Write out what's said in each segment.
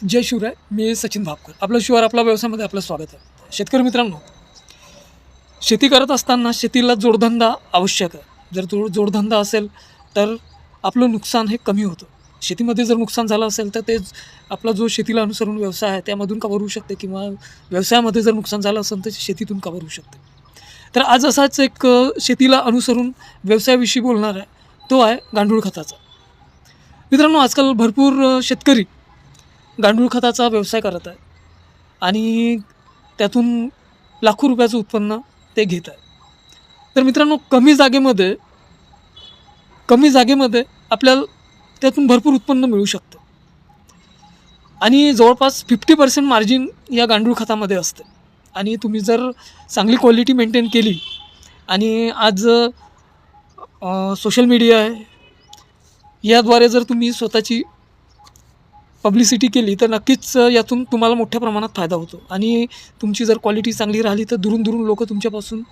जय शिवराय. मी सचिन भापकर. आपलं शिवार आपला व्यवसायामध्ये आपलं स्वागत आहे. शेतकरी मित्रांनो, शेती करत असताना शेतीला जोडधंदा आवश्यक आहे. जर जोडधंदा असेल तर आपलं नुकसान हे कमी होतं. शेतीमध्ये जर नुकसान झालं असेल तर ते आपला जो शेतीला अनुसरून व्यवसाय आहे त्यामधून कव्हर होऊ शकते, किंवा व्यवसायामध्ये जर नुकसान झालं असेल तर शेतीतून कव्हर होऊ शकते. तर आज असाच एक शेतीला अनुसरून व्यवसायाविषयी बोलणार आहे. तो आहे गांडूळ खताचा. मित्रांनो, आजकाल भरपूर शेतकरी गांडूळ खताचा व्यवसाय करत आहे आणि त्यातून लाखो रुपयाचं उत्पन्न ते घेत आहे. तर मित्रांनो, कमी जागेमध्ये आपल्याला त्यातून भरपूर उत्पन्न मिळू शकतं आणि जवळपास 50% मार्जिन या गांडूळ खतामध्ये असते. आणि तुम्ही जर चांगली क्वालिटी मेंटेन केली आणि आज सोशल मीडिया आहे, याद्वारे जर तुम्ही स्वतःची पब्लिसिटी केली तर नक्कीच यातून तुम्हाला मोठ्या प्रमाणात फायदा होतो. आणि तुमची जर क्वालिटी चांगली राहिली तर दुरून दुरून लोकं तुमच्यापासून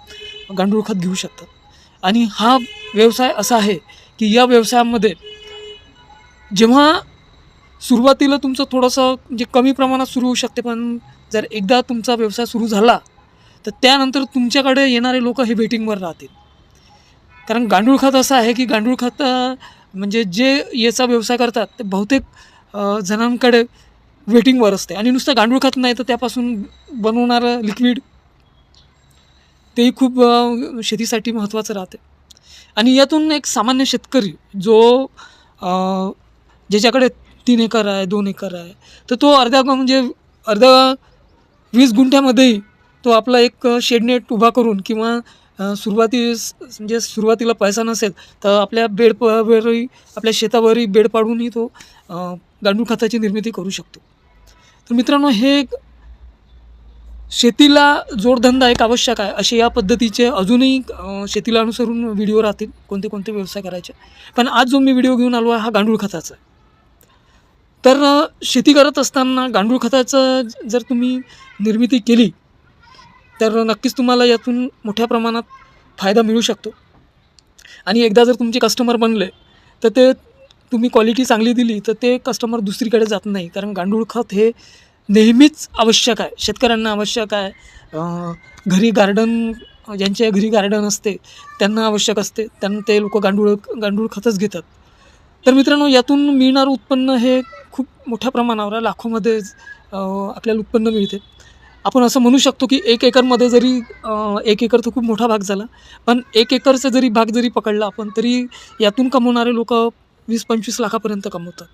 गांडूळ खत घेऊ शकतात. आणि हा व्यवसाय असा आहे की या व्यवसायामध्ये जेव्हा सुरुवातीला तुमचं थोडंसं म्हणजे कमी प्रमाणात सुरू होऊ शकते, पण जर एकदा तुमचा व्यवसाय सुरू झाला तर त्यानंतर तुमच्याकडे येणारे लोक हे वेटिंगवर राहतील. कारण गांडूळ खत असं आहे की गांडूळ खत म्हणजे जे याचा व्यवसाय करतात ते बहुतेक जणांकडे वेटिंगवर असते. आणि नुसतं गांडूळ खत नाही तर त्यापासून बनवणारं लिक्विड तेही खूप शेतीसाठी महत्त्वाचं राहते. आणि यातून एक सामान्य शेतकरी जो ज्याच्याकडे 3 एकर आहे, 2 एकर आहे, तर तो अर्ध्या 20 गुंठ्यामध्येही तो आपला एक शेडनेट उभा करून, किंवा सुरुवातीला पैसा नसेल तर आपल्या आपल्या शेतावरही बेड पाडूनही तो गांडूळ खताची निर्मिती करू शकतो. तर मित्रांनो, हे शेतीला जोडधंदा एक आवश्यक आहे. असे या पद्धतीचे अजूनही शेतीला अनुसरून व्हिडिओ राहतील, कोणते कोणते व्यवसाय करायचे. पण आज जो मी व्हिडिओ घेऊन आलो आहे हा गांडूळ खताचा आहे. तर शेती करत असताना गांडूळ खताचं जर तुम्ही निर्मिती केली तर नक्कीच तुम्हाला यातून मोठ्या प्रमाणात फायदा मिळू शकतो. आणि एकदा जर तुमचे कस्टमर बनले तर ते तुम्ही क्वालिटी चांगली दिली तर ते कस्टमर दुसरीकडे जात नाही. कारण गांडूळ खत हे नेहमीच आवश्यक आहे, शेतकऱ्यांना आवश्यक आहे. ज्यांच्या घरी गार्डन असते त्यांना आवश्यक असते, त्यांना ते लोक गांडूळ खतच घेतात. तर मित्रांनो, यातून मिळणारं उत्पन्न हे खूप मोठ्या प्रमाणावर आहे. लाखोमध्ये आपल्याला उत्पन्न मिळते. आपण असं म्हणू शकतो की 1 एकरमध्ये जरी 1 एकर तर खूप मोठा भाग झाला, पण 1 एकरचा जरी भाग जरी पकडला आपण तरी यातून कमवणारे लोक 20-25 लाखापर्यंत कमवतात.